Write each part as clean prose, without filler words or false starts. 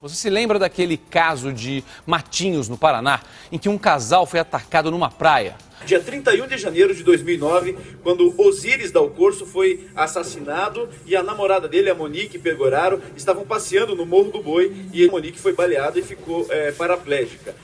Você se lembra daquele caso de Matinhos, no Paraná, em que um casal foi atacado numa praia? Dia 31 de janeiro de 2009, quando Osíris Dal Corso foi assassinado e a namorada dele, a Monique Pegoraro, estavam passeando no Morro do Boi e a Monique foi baleada e ficou paraplégica.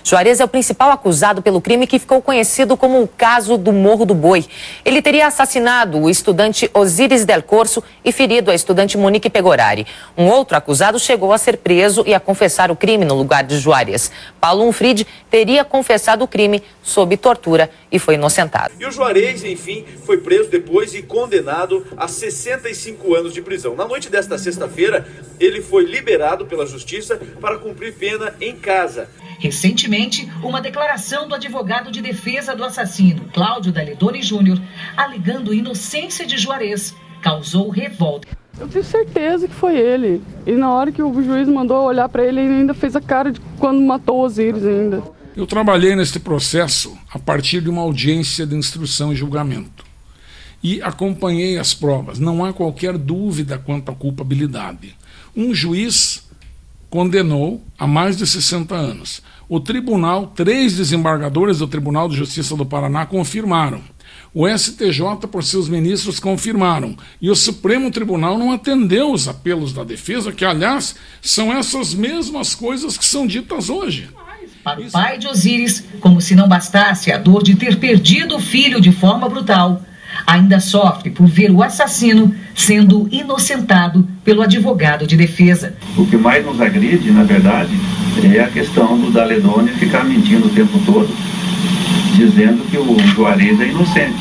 Juarez é o principal acusado pelo crime que ficou conhecido como o caso do Morro do Boi. Ele teria assassinado o estudante Osíris Dal Corso e ferido a estudante Monique Pegoraro. Um outro acusado chegou a ser preso e a confessar o crime no lugar de Juarez. Paulo Umfrid teria confessado o crime sob tortura e foi inocentado. E o Juarez, enfim, foi preso depois e condenado a 65 anos de prisão. Na noite desta sexta-feira, ele foi liberado pela justiça para cumprir pena em casa. Recentemente, uma declaração do advogado de defesa do assassino, Cláudio Daledoni Júnior, alegando inocência de Juarez, causou revolta. Eu tenho certeza que foi ele. E na hora que o juiz mandou olhar para ele, ele ainda fez a cara de quando matou o Osíris ainda. Eu trabalhei nesse processo a partir de uma audiência de instrução e julgamento. E acompanhei as provas. Não há qualquer dúvida quanto à culpabilidade. Um juiz condenou a mais de 60 anos. O tribunal, 3 desembargadores do Tribunal de Justiça do Paraná confirmaram. O STJ, por seus ministros, confirmaram. E o Supremo Tribunal não atendeu os apelos da defesa, que, aliás, são essas mesmas coisas que são ditas hoje. Para o pai de Osíris, como se não bastasse a dor de ter perdido o filho de forma brutal, ainda sofre por ver o assassino sendo inocentado pelo advogado de defesa. O que mais nos agride, na verdade, é a questão do Daledoni ficar mentindo o tempo todo, dizendo que o Juarez é inocente.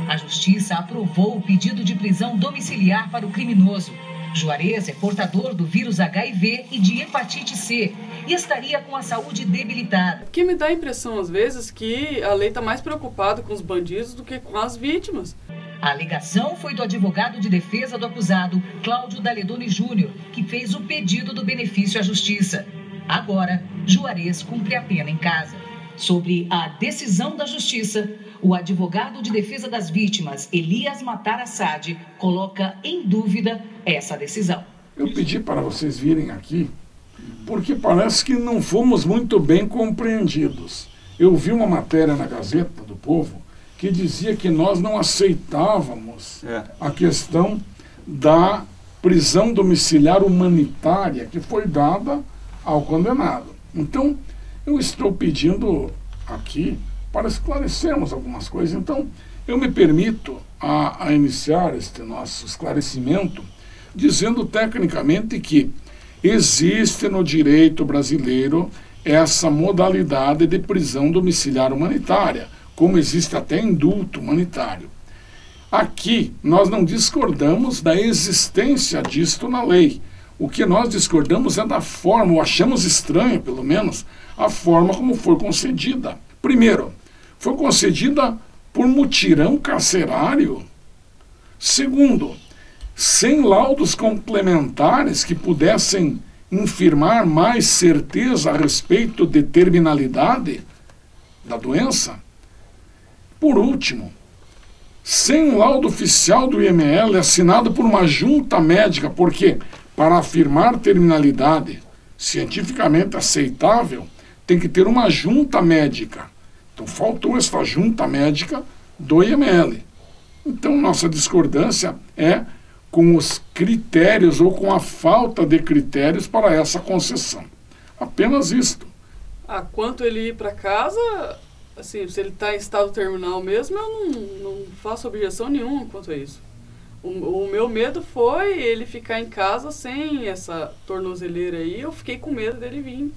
A justiça aprovou o pedido de prisão domiciliar para o criminoso. Juarez é portador do vírus HIV e de hepatite C e estaria com a saúde debilitada. O que me dá a impressão, às vezes, que a lei está mais preocupada com os bandidos do que com as vítimas. A alegação foi do advogado de defesa do acusado, Cláudio Daledoni Júnior, que fez o pedido do benefício à justiça. Agora, Juarez cumpre a pena em casa. Sobre a decisão da justiça, o advogado de defesa das vítimas, Elias Matar Assad, coloca em dúvida essa decisão. Eu pedi para vocês virem aqui, porque parece que não fomos muito bem compreendidos. Eu vi uma matéria na Gazeta do Povo que dizia que nós não aceitávamos a questão da prisão domiciliar humanitária que foi dada ao condenado. Então, eu estou pedindo aqui para esclarecermos algumas coisas. Então, eu me permito a iniciar este nosso esclarecimento dizendo tecnicamente que existe no direito brasileiro essa modalidade de prisão domiciliar humanitária, como existe até indulto humanitário. Aqui, nós não discordamos da existência disto na lei. O que nós discordamos é da forma, ou achamos estranho, pelo menos, a forma como foi concedida. Primeiro, foi concedida por mutirão carcerário. Segundo, sem laudos complementares que pudessem infirmar mais certeza a respeito de terminalidade da doença. Por último, sem um laudo oficial do IML assinado por uma junta médica, porque para afirmar terminalidade cientificamente aceitável, tem que ter uma junta médica. Então faltou essa junta médica do IML. Então nossa discordância é com os critérios ou com a falta de critérios para essa concessão. Apenas isto. Quanto ele ir para casa, assim, se ele está em estado terminal mesmo, eu não faço objeção nenhuma quanto a isso. O meu medo foi ele ficar em casa sem essa tornozeleira aí. Eu fiquei com medo dele vir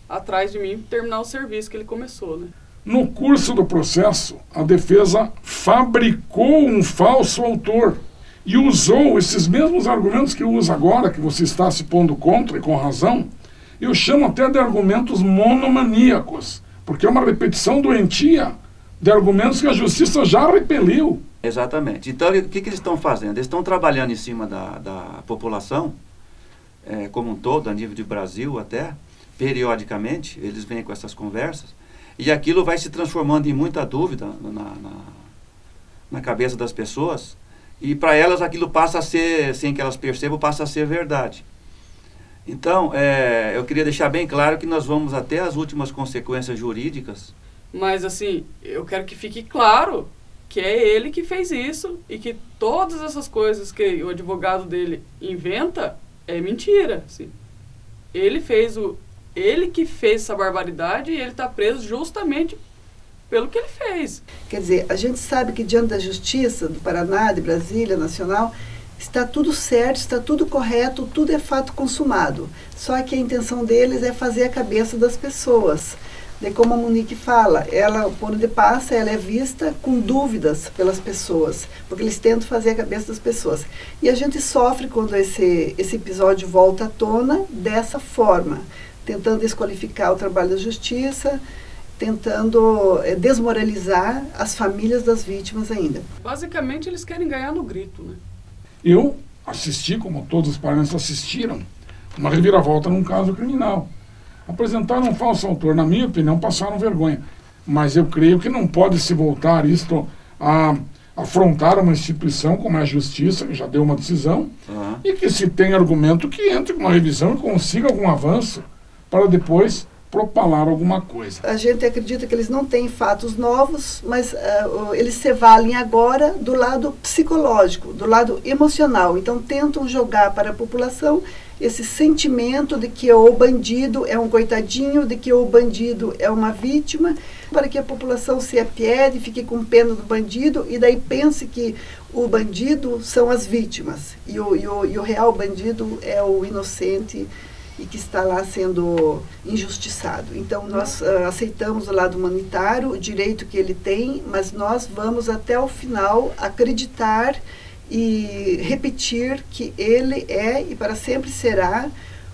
atrás de mim terminar o serviço que ele começou, né? No curso do processo, a defesa fabricou um falso autor e usou esses mesmos argumentos que usa agora, que você está se pondo contra e com razão. Eu chamo até de argumentos monomaníacos, porque é uma repetição doentia de argumentos que a justiça já repeliu. Exatamente. Então, o que eles estão fazendo? Eles estão trabalhando em cima da população, como um todo, a nível de Brasil até, periodicamente, eles vêm com essas conversas, e aquilo vai se transformando em muita dúvida na cabeça das pessoas, e para elas aquilo passa a ser, sem que elas percebam, passa a ser verdade. Então, eu queria deixar bem claro que nós vamos até as últimas consequências jurídicas. Mas, assim, eu quero que fique claro que é ele que fez isso e que todas essas coisas que o advogado dele inventa é mentira, assim. Ele que fez essa barbaridade e ele está preso justamente pelo que ele fez. Quer dizer, a gente sabe que diante da justiça do Paraná, de Brasília, nacional, está tudo certo, está tudo correto, tudo é fato consumado. Só que a intenção deles é fazer a cabeça das pessoas. De como a Monique fala, ela, por onde passa, ela é vista com dúvidas pelas pessoas, porque eles tentam fazer a cabeça das pessoas. E a gente sofre quando esse episódio volta à tona dessa forma, tentando desqualificar o trabalho da justiça, tentando desmoralizar as famílias das vítimas ainda. Basicamente, eles querem ganhar no grito, né? Eu assisti, como todos os parentes assistiram, uma reviravolta num caso criminal. Apresentaram um falso autor, na minha opinião, passaram vergonha. Mas eu creio que não pode se voltar isto a afrontar uma instituição como é a Justiça, que já deu uma decisão, e que se tem argumento que entre com uma revisão e consiga algum avanço para depois propalar alguma coisa. A gente acredita que eles não têm fatos novos, mas eles se valem agora do lado psicológico, do lado emocional. Então tentam jogar para a população esse sentimento de que o bandido é um coitadinho, de que o bandido é uma vítima, para que a população se apiede, fique com pena do bandido e daí pense que o bandido são as vítimas e o real bandido é o inocente e que está lá sendo injustiçado. Então nós aceitamos o lado humanitário, o direito que ele tem, mas nós vamos até o final acreditar e repetir que ele é e para sempre será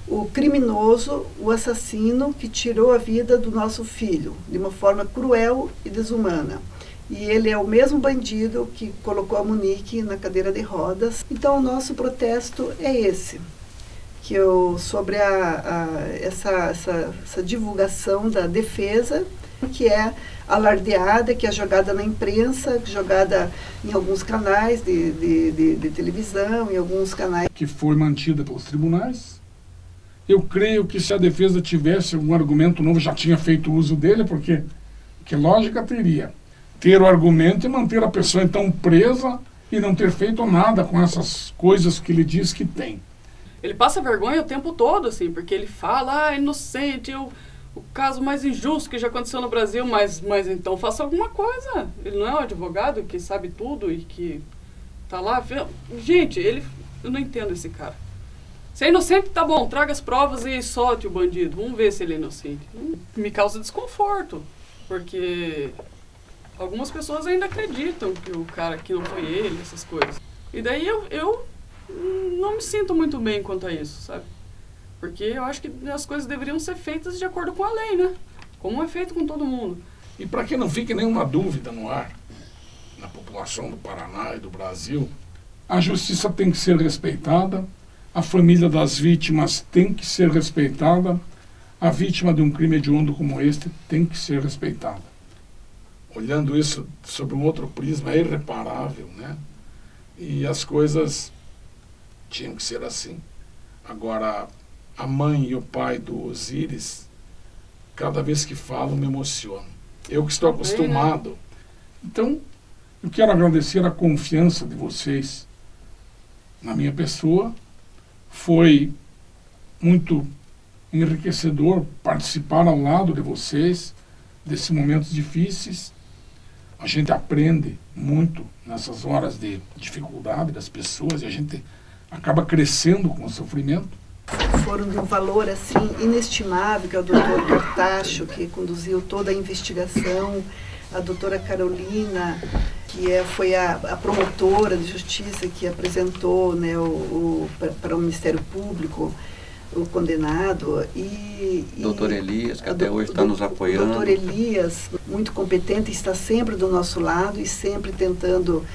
o criminoso, o assassino que tirou a vida do nosso filho de uma forma cruel e desumana. E ele é o mesmo bandido que colocou a Monique na cadeira de rodas. Então o nosso protesto é esse, que sobre essa divulgação da defesa, que é alardeada, que é jogada na imprensa, jogada em alguns canais de televisão, em alguns canais. Que foi mantida pelos tribunais. Eu creio que se a defesa tivesse algum argumento novo, já tinha feito uso dele, porque que lógica teria? Ter o argumento e manter a pessoa então presa e não ter feito nada com essas coisas que ele diz que tem. Ele passa vergonha o tempo todo, assim, porque ele fala, inocente, o caso mais injusto que já aconteceu no Brasil, mas então faça alguma coisa. Ele não é um advogado que sabe tudo e que tá lá. Gente, eu não entendo esse cara. Se é inocente, tá bom, traga as provas e solte o bandido. Vamos ver se ele é inocente. Me causa desconforto, porque algumas pessoas ainda acreditam que o cara que não foi ele, essas coisas. E daí eu não me sinto muito bem quanto a isso, sabe? Porque eu acho que as coisas deveriam ser feitas de acordo com a lei, né? Como é feito com todo mundo. E para que não fique nenhuma dúvida no ar, na população do Paraná e do Brasil, a justiça tem que ser respeitada, a família das vítimas tem que ser respeitada, a vítima de um crime hediondo como este tem que ser respeitada. Olhando isso sob um outro prisma, é irreparável, né? E as coisas tinham que ser assim. Agora, a mãe e o pai do Osiris, cada vez que falam, me emociono. Eu que estou acostumado. Então, eu quero agradecer a confiança de vocês na minha pessoa. Foi muito enriquecedor participar ao lado de vocês desses momentos difíceis. A gente aprende muito nessas horas de dificuldade das pessoas e a gente acaba crescendo com o sofrimento. Foram de um valor assim inestimável, que é o doutor Cartacho, que conduziu toda a investigação, a doutora Carolina, que foi a promotora de justiça que apresentou, né, para o Ministério Público o condenado, e doutor Elias, que até hoje está nos apoiando. Doutor Elias, muito competente, está sempre do nosso lado e sempre tentando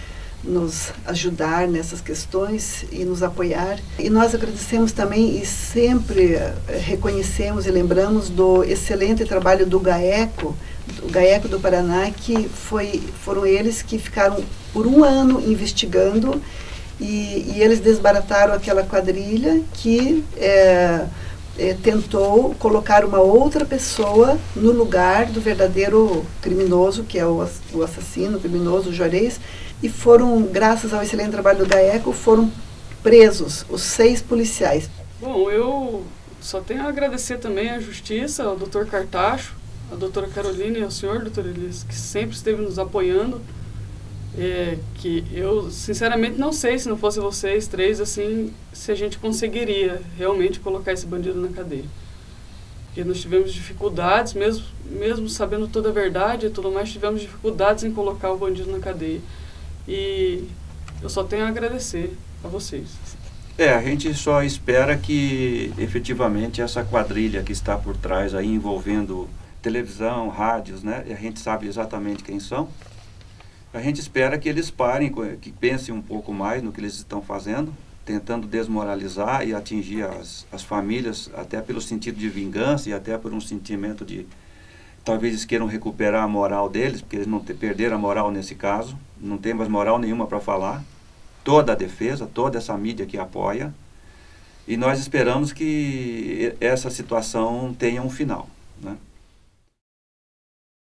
nos ajudar nessas questões e nos apoiar. E nós agradecemos também e sempre reconhecemos e lembramos do excelente trabalho do GAECO do Paraná, que foram eles que ficaram por um ano investigando e eles desbarataram aquela quadrilha que tentou colocar uma outra pessoa no lugar do verdadeiro criminoso, que é o assassino, o criminoso, o Juarez, e foram, graças ao excelente trabalho do GAECO, foram presos os 6 policiais. Bom, eu só tenho a agradecer também à Justiça, ao Dr. Cartacho, a doutora Carolina e ao senhor, doutor Elias, que sempre esteve nos apoiando. Que eu, sinceramente, não sei, se não fosse vocês 3, assim, se a gente conseguiria realmente colocar esse bandido na cadeia. Porque nós tivemos dificuldades, mesmo sabendo toda a verdade e tudo mais, tivemos dificuldades em colocar o bandido na cadeia. E eu só tenho a agradecer a vocês. A gente só espera que, efetivamente, essa quadrilha que está por trás aí, envolvendo televisão, rádios, né, e a gente sabe exatamente quem são, a gente espera que eles parem, que pensem um pouco mais no que eles estão fazendo, tentando desmoralizar e atingir as famílias, até pelo sentido de vingança e até por um sentimento de, talvez eles queiram recuperar a moral deles, porque eles não perderam a moral nesse caso, não tem mais moral nenhuma para falar, toda a defesa, toda essa mídia que apoia, e nós esperamos que essa situação tenha um final.